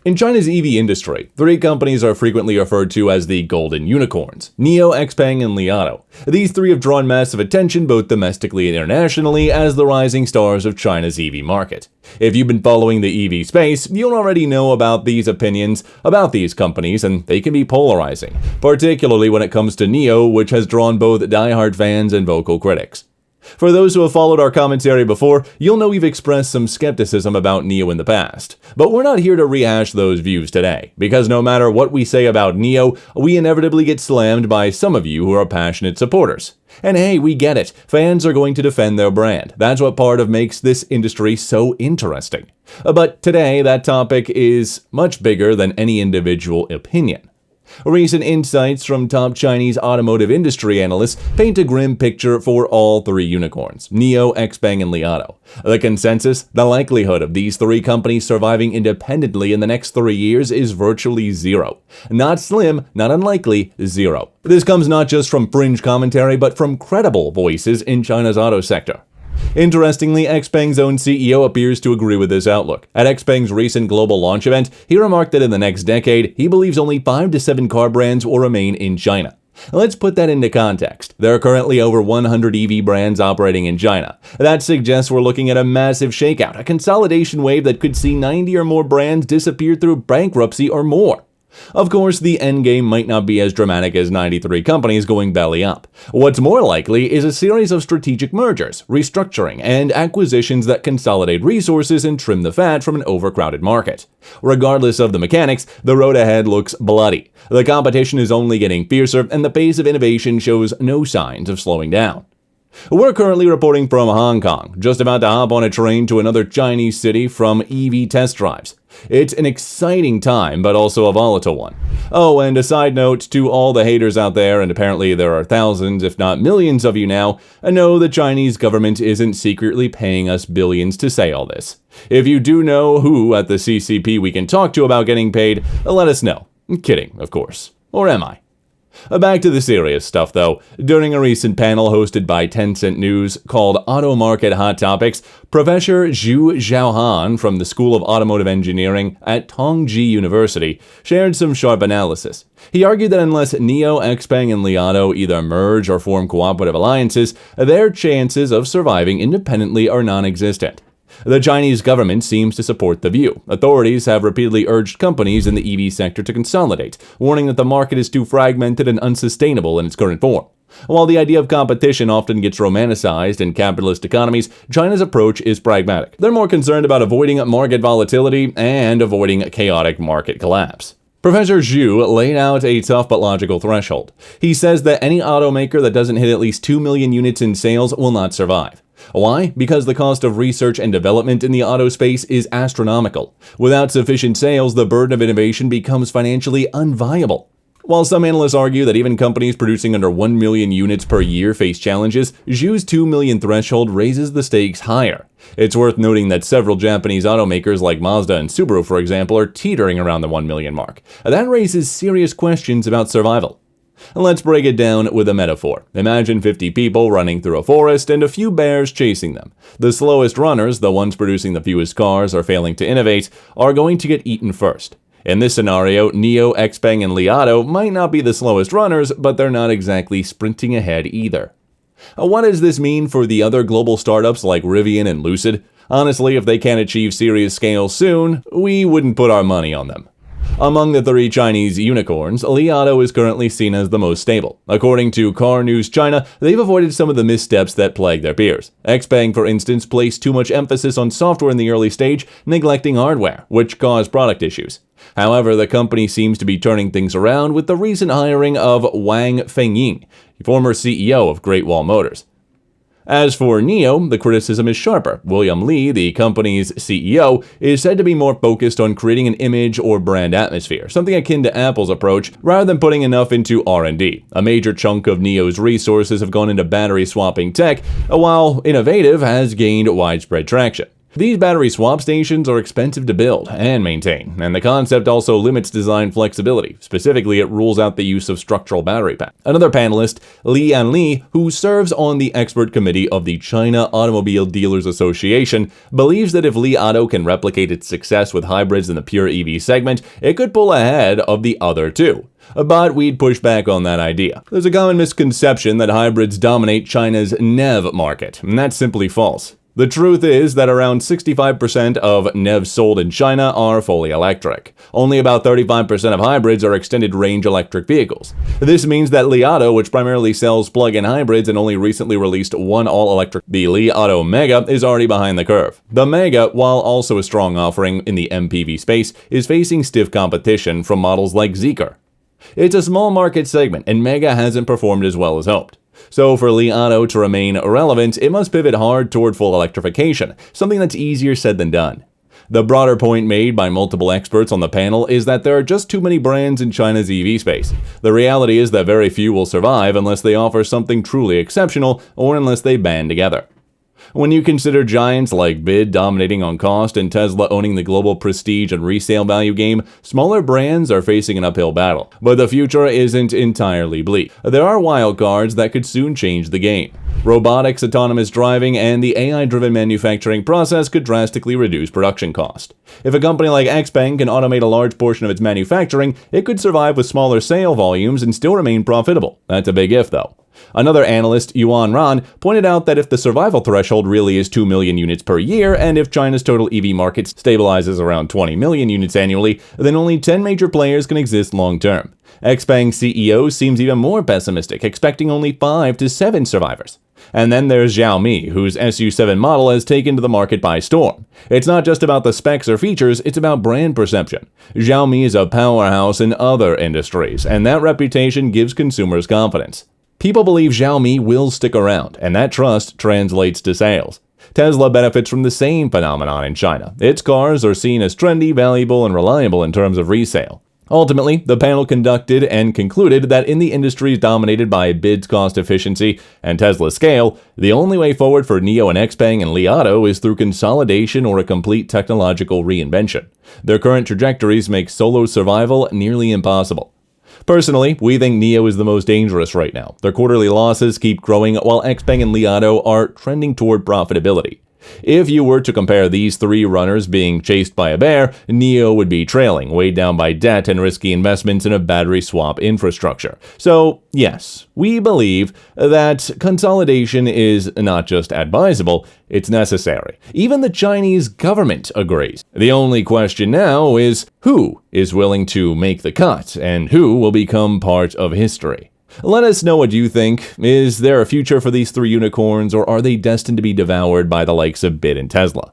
In China's EV industry, three companies are frequently referred to as the golden unicorns: NIO, XPeng, and Li Auto. These three have drawn massive attention both domestically and internationally as the rising stars of China's EV market. If you've been following the EV space, you'll already know about these opinions about these companies, and they can be polarizing, particularly when it comes to NIO, which has drawn both diehard fans and vocal critics. For those who have followed our commentary before, you'll know we've expressed some skepticism about NIO in the past. But we're not here to rehash those views today, because no matter what we say about NIO, we inevitably get slammed by some of you who are passionate supporters. And hey, we get it. Fans are going to defend their brand. That's what part of makes this industry so interesting. But today, that topic is much bigger than any individual opinion. Recent insights from top Chinese automotive industry analysts paint a grim picture for all three unicorns: NIO, XPeng, and Li Auto. The consensus: the likelihood of these three companies surviving independently in the next 3 years is virtually zero. Not slim, not unlikely, zero. This comes not just from fringe commentary, but from credible voices in China's auto sector. Interestingly, XPeng's own CEO appears to agree with this outlook. At XPeng's recent global launch event, he remarked that in the next decade, he believes only 5 to 7 car brands will remain in China. Let's put that into context. There are currently over 100 EV brands operating in China. That suggests we're looking at a massive shakeout, a consolidation wave that could see 90 or more brands disappear through bankruptcy or more. Of course, the endgame might not be as dramatic as 93 companies going belly up. What's more likely is a series of strategic mergers, restructuring, and acquisitions that consolidate resources and trim the fat from an overcrowded market. Regardless of the mechanics, the road ahead looks bloody. The competition is only getting fiercer, and the pace of innovation shows no signs of slowing down. We're currently reporting from Hong Kong, just about to hop on a train to another Chinese city from EV test drives. It's an exciting time, but also a volatile one. Oh, and a side note to all the haters out there, and apparently there are thousands, if not millions of you now, know the Chinese government isn't secretly paying us billions to say all this. If you do know who at the CCP we can talk to about getting paid, let us know. Kidding, of course. Or am I? Back to the serious stuff, though. During a recent panel hosted by Tencent News called Auto Market Hot Topics, Professor Zhu Zhaohan from the School of Automotive Engineering at Tongji University shared some sharp analysis. He argued that unless NIO, XPeng, and Li Auto either merge or form cooperative alliances, their chances of surviving independently are non-existent. The Chinese government seems to support the view. Authorities have repeatedly urged companies in the EV sector to consolidate, warning that the market is too fragmented and unsustainable in its current form. While the idea of competition often gets romanticized in capitalist economies, China's approach is pragmatic. They're more concerned about avoiding market volatility and avoiding chaotic market collapse. Professor Zhu laid out a tough but logical threshold. He says that any automaker that doesn't hit at least 2 million units in sales will not survive. Why? Because the cost of research and development in the auto space is astronomical. Without sufficient sales, the burden of innovation becomes financially unviable. While some analysts argue that even companies producing under 1 million units per year face challenges, Zhu's 2 million threshold raises the stakes higher. It's worth noting that several Japanese automakers like Mazda and Subaru, for example, are teetering around the 1 million mark. That raises serious questions about survival. Let's break it down with a metaphor. Imagine 50 people running through a forest and a few bears chasing them. The slowest runners, the ones producing the fewest cars or failing to innovate, are going to get eaten first. In this scenario, NIO, XPeng, and Li Auto might not be the slowest runners, but they're not exactly sprinting ahead either. What does this mean for the other global startups like Rivian and Lucid? Honestly, if they can't achieve serious scale soon, we wouldn't put our money on them. Among the three Chinese unicorns, Li Auto is currently seen as the most stable. According to Car News China, they've avoided some of the missteps that plague their peers. XPeng, for instance, placed too much emphasis on software in the early stage, neglecting hardware, which caused product issues. However, the company seems to be turning things around with the recent hiring of Wang Fengying, former CEO of Great Wall Motors. As for NIO, the criticism is sharper. William Li, the company's CEO, is said to be more focused on creating an image or brand atmosphere, something akin to Apple's approach, rather than putting enough into R&D. A major chunk of NIO's resources have gone into battery swapping tech, while innovative has gained widespread traction. These battery swap stations are expensive to build and maintain, and the concept also limits design flexibility. Specifically, it rules out the use of structural battery packs. Another panelist, Li Anli, who serves on the expert committee of the China Automobile Dealers Association, believes that if Li Auto can replicate its success with hybrids in the pure EV segment, it could pull ahead of the other two. But we'd push back on that idea. There's a common misconception that hybrids dominate China's NEV market, and that's simply false. The truth is that around 65% of NEVs sold in China are fully electric. Only about 35% of hybrids are extended range electric vehicles. This means that Li Auto, which primarily sells plug-in hybrids and only recently released one all-electric, the Li Auto Mega, is already behind the curve. The Mega, while also a strong offering in the MPV space, is facing stiff competition from models like Zeekr. It's a small market segment, and Mega hasn't performed as well as hoped. So for Li Auto to remain relevant, it must pivot hard toward full electrification, something that's easier said than done. The broader point made by multiple experts on the panel is that there are just too many brands in China's EV space. The reality is that very few will survive unless they offer something truly exceptional or unless they band together. When you consider giants like BYD dominating on cost and Tesla owning the global prestige and resale value game, smaller brands are facing an uphill battle. But the future isn't entirely bleak. There are wildcards that could soon change the game. Robotics, autonomous driving, and the AI-driven manufacturing process could drastically reduce production cost. If a company like XPeng can automate a large portion of its manufacturing, it could survive with smaller sale volumes and still remain profitable. That's a big if, though. Another analyst, Yuan Ran, pointed out that if the survival threshold really is 2 million units per year, and if China's total EV market stabilizes around 20 million units annually, then only 10 major players can exist long-term. XPeng CEO seems even more pessimistic, expecting only 5 to 7 survivors. And then there's Xiaomi, whose SU7 model has taken to the market by storm. It's not just about the specs or features, it's about brand perception. Xiaomi is a powerhouse in other industries, and that reputation gives consumers confidence. People believe Xiaomi will stick around, and that trust translates to sales. Tesla benefits from the same phenomenon in China. Its cars are seen as trendy, valuable, and reliable in terms of resale. Ultimately, the panel conducted and concluded that in the industries dominated by BYD's cost efficiency and Tesla's scale, the only way forward for NIO and XPeng and Li Auto is through consolidation or a complete technological reinvention. Their current trajectories make solo survival nearly impossible. Personally, we think NIO is the most dangerous right now. Their quarterly losses keep growing while XPeng and Li Auto are trending toward profitability. If you were to compare these three runners being chased by a bear, NIO would be trailing, weighed down by debt and risky investments in a battery swap infrastructure. So, yes, we believe that consolidation is not just advisable, it's necessary. Even the Chinese government agrees. The only question now is who is willing to make the cut and who will become part of history. Let us know what you think. Is there a future for these three unicorns, or are they destined to be devoured by the likes of BYD and Tesla?